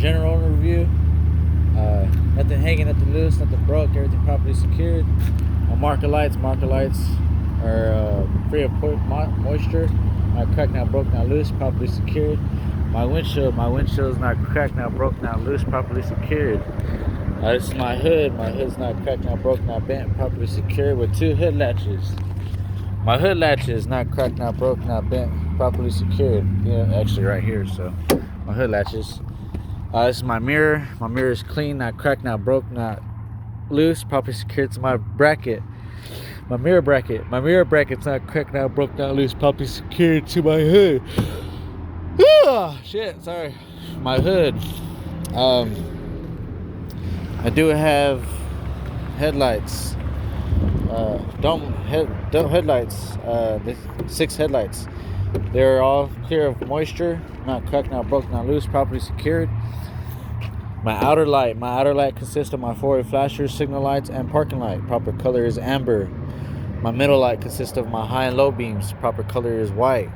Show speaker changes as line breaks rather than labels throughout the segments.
General overview. Nothing hanging, nothing loose, nothing broke, everything properly secured. My marker lights are free of moisture. Not cracked, not broke, not loose, properly secured. My windshield is not cracked, not broke, not loose, properly secured. This is my hood. My hood's not cracked, not broke, not bent, properly secured with 2 hood latches. My hood latch is not cracked, not broke, not bent, properly secured. Yeah, actually right here, so my hood latches. This is my mirror. My mirror is clean, not cracked, not broke, not loose, properly secured to my bracket. My mirror bracket's not cracked, not broke, not loose, properly secured to my hood. Ah, shit, sorry. My hood. I do have headlights. Dome headlights. 6 headlights. They're all clear of moisture, not cracked, not broke, not loose, properly secured. My outer light consists of my forward flashers, signal lights, and parking light. Proper color is amber. My middle light consists of my high and low beams. Proper color is white.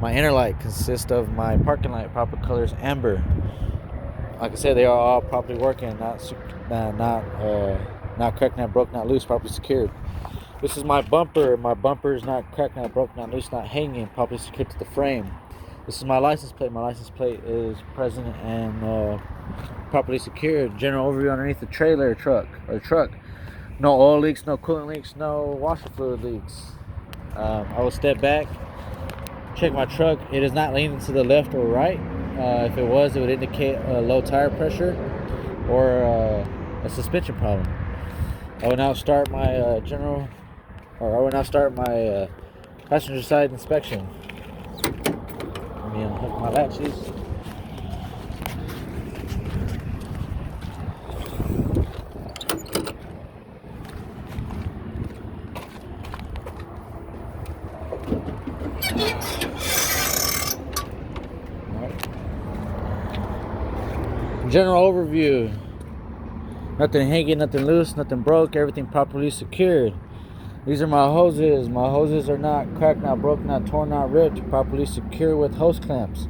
My inner light consists of my parking light. Proper color is amber. Like I said, they are all properly working, not cracked, not broke, not loose, properly secured. This is my bumper. My bumper is not cracked, not broke, not loose, not hanging, properly secured to the frame. This is my license plate. My license plate is present and properly secured. General overview underneath the truck. No oil leaks, no coolant leaks, no washer fluid leaks. I will step back, check my truck. It is not leaning to the left or right. If it was, it would indicate a low tire pressure or a suspension problem. I will now start my passenger side inspection. Let me unhook my latches. General overview. Nothing hanging, nothing loose, nothing broke, everything properly secured. These are my hoses. My hoses are not cracked, not broke, not torn, not ripped, properly secured with hose clamps.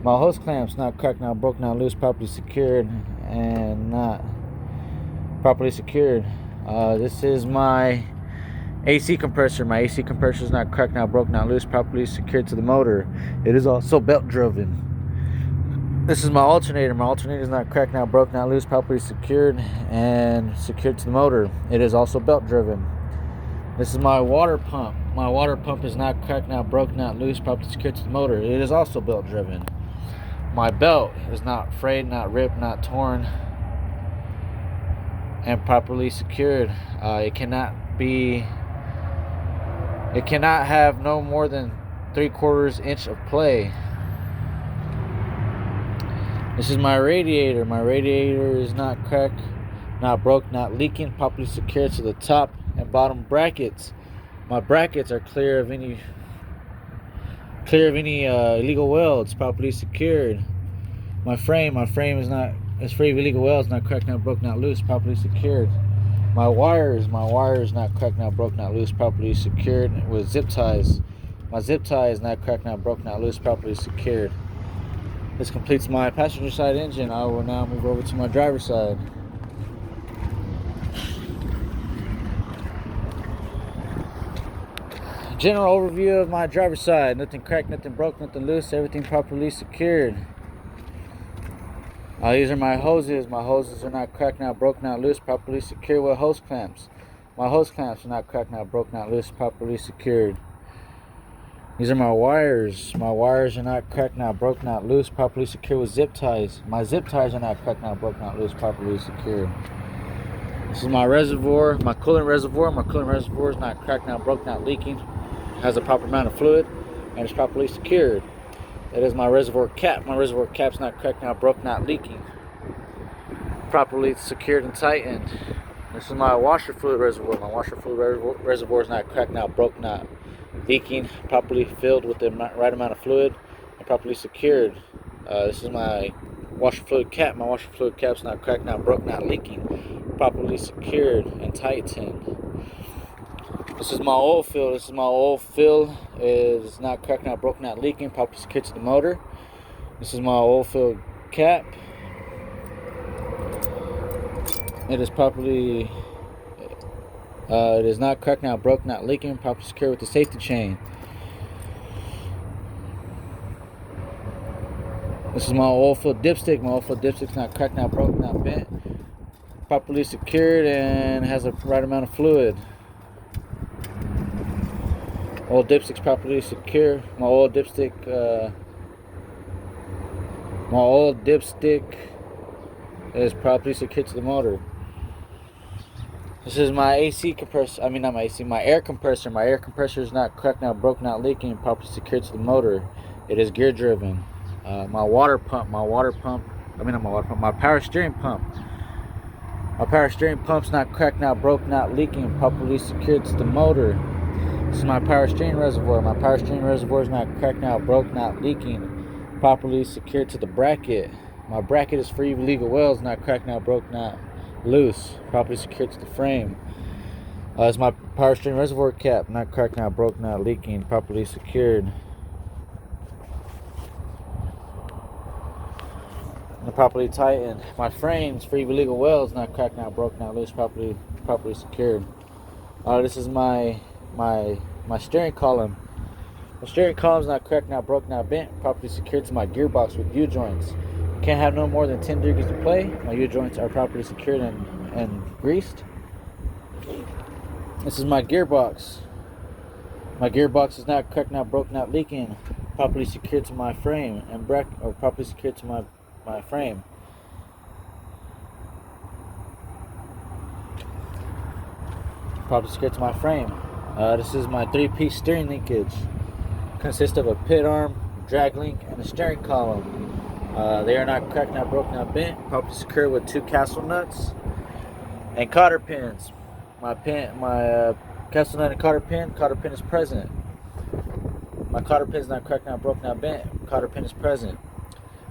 My hose clamps not cracked, not broke, not loose, properly secured and not properly secured. This is my AC compressor. My AC compressor is not cracked, not broke, not loose, properly secured to the motor. It is also belt driven. This is my alternator. My alternator is not cracked, not broke, not loose, properly secured and secured to the motor. It is also belt driven. This is my water pump. My water pump is not cracked, not broke, not loose, properly secured to the motor. It is also belt driven. My belt is not frayed, not ripped, not torn, and properly secured. It cannot have no more than 3/4 inch of play. This is my radiator. My radiator is not cracked, not broke, not leaking, properly secured to the top and bottom brackets. My brackets are clear of any illegal welds, properly secured. My frame is free of illegal welds, not cracked, not broke, not loose, properly secured. My wires not cracked, not broke, not loose, properly secured with zip ties. My zip tie is not cracked, not broke, not loose, properly secured. This completes my passenger side engine. I will now move over to my driver's side. General overview of my driver's side. Nothing cracked, nothing broke, nothing loose, everything properly secured. These are my hoses. My hoses are not cracked, not broke, not loose, properly secured with hose clamps. My hose clamps are not cracked, not broke, not loose, properly secured. These are my wires. My wires are not cracked, not broke, not loose, properly secured with zip ties. My zip ties are not cracked, not broke, not loose, properly secured. This is my reservoir, my coolant reservoir. My coolant reservoir is not cracked, not broke, not leaking. It has a proper amount of fluid and is properly secured. That is my reservoir cap. My reservoir cap's not cracked, not broke, not leaking. Properly secured and tightened. This is my washer fluid reservoir. My washer fluid reservoir is not cracked, not broke, not leaking, properly filled with the right amount of fluid and properly secured. This is my washer fluid cap. My washer fluid cap's not cracked, not broke, not leaking, properly secured and tightened. This is my oil fill. This is my oil fill. It is not cracked, not broke, not leaking, properly secured to the motor. This is my oil fill cap. It is properly. It is not cracked, not broke, not leaking. Properly secured with the safety chain. This is my oil filled dipstick. My oil filled dipstick's not cracked, not broke, not bent. Properly secured and has the right amount of fluid. Oil dipstick's properly secure. My oil dipstick is properly secured to the motor. This is my AC compressor. I mean, not my AC. My air compressor. My air compressor is not cracked, not broke, not leaking. Properly secured to the motor. It is gear driven. My water pump. My power steering pump. My power steering pump's not cracked, not broke, not leaking. Properly secured to the motor. This is my power steering reservoir. My power steering reservoir is not cracked, not broke, not leaking. Properly secured to the bracket. My bracket is free of illegal welds, not cracked, not broke, not loose. Properly secured to the frame. It's my power steering reservoir cap, not cracked, not broke, not leaking. Properly secured. And properly tightened. My frame's free of illegal welds, not cracked, not broke, not loose. Properly secured. This is my steering column. The steering column's not cracked, not broke, not bent. Properly secured to my gearbox with U-joints. Can't have no more than 10 degrees of play. My U-joints are properly secured and greased. This is my gearbox. My gearbox is not cracked, not broke, not leaking. Properly secured to my frame and properly secured to my frame. Properly secured to my frame. This is my 3-piece steering linkage. Consists of a pit arm, drag link, and a steering column. They are not cracked, not broke, not bent. Properly secured with 2 castle nuts and cotter pins. My castle nut and cotter pin is present. My cotter pin is not cracked, not broke, not bent. Cotter pin is present.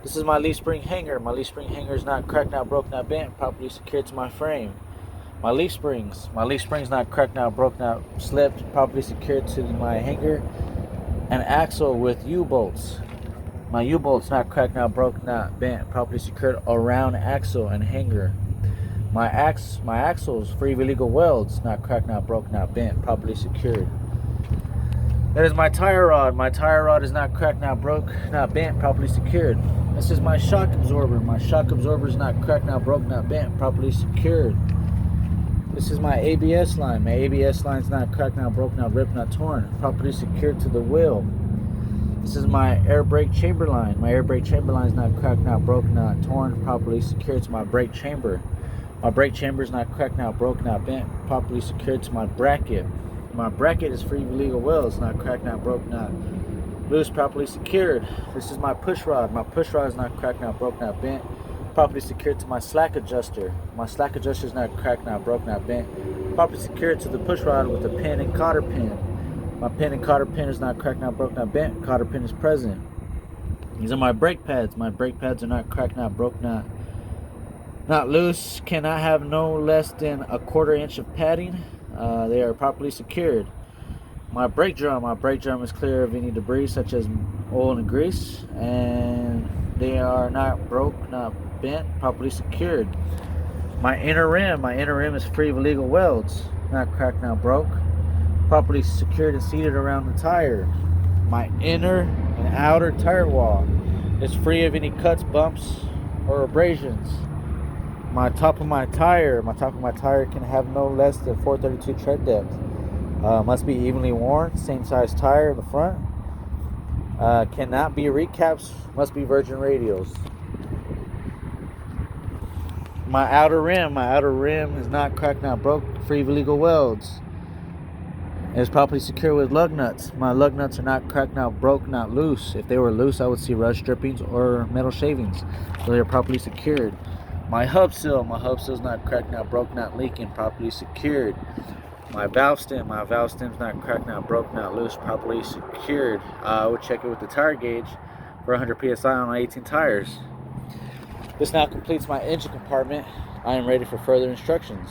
This is my leaf spring hanger. My leaf spring hanger is not cracked, not broke, not bent. Properly secured to my frame. My leaf springs not cracked, not broke, not slipped. Properly secured to my hanger and axle with U-bolts. My U-bolts not cracked, not broke, not bent. Properly secured around axle and hanger. My axles free of illegal welds, not cracked, not broke, not bent. Properly secured. That is my tire rod. My tire rod is not cracked, not broke, not bent. Properly secured. This is my shock absorber. My shock absorber is not cracked, not broke, not bent. Properly secured. This is my ABS line. My ABS line is not cracked, not broke, not ripped, not torn. Properly secured to the wheel. This is my air brake chamber line. My air brake chamber line is not cracked, not broke, not torn. Properly secured to my brake chamber. My brake chamber is not cracked, not broke, not bent. Properly secured to my bracket. My bracket is free of illegal welds, not cracked, not broke, not loose. Properly secured. This is my push rod. My push rod is not cracked, not broke, not bent. Properly secured to my slack adjuster. My slack adjuster is not cracked, not broke, not bent. Properly secured to the push rod with a pin and cotter pin. My pin and cotter pin is not cracked, not broke, not bent. Cotter pin is present. These are my brake pads. My brake pads are not cracked, not broke, not loose. Cannot have no less than 1/4 inch of padding. They are properly secured. My brake drum is clear of any debris such as oil and grease, and they are not broke, not bent, properly secured. My inner rim is free of illegal welds, not cracked, not broke, properly secured and seated around the tire. My inner and outer tire wall is free of any cuts, bumps, or abrasions. My top of my tire can have no less than 432 tread depth. Must be evenly worn, same size tire in the front. Cannot be recaps, must be virgin radials. My outer rim is not cracked, not broke, free of illegal welds. It is properly secured with lug nuts. My lug nuts are not cracked, not broke, not loose. If they were loose, I would see rust drippings or metal shavings. So they are properly secured. My hub seal is not cracked, not broke, not leaking, properly secured. My valve stem is not cracked, not broke, not loose, properly secured. I would check it with the tire gauge for 100 psi on my 18 tires. This now completes my engine compartment. I am ready for further instructions.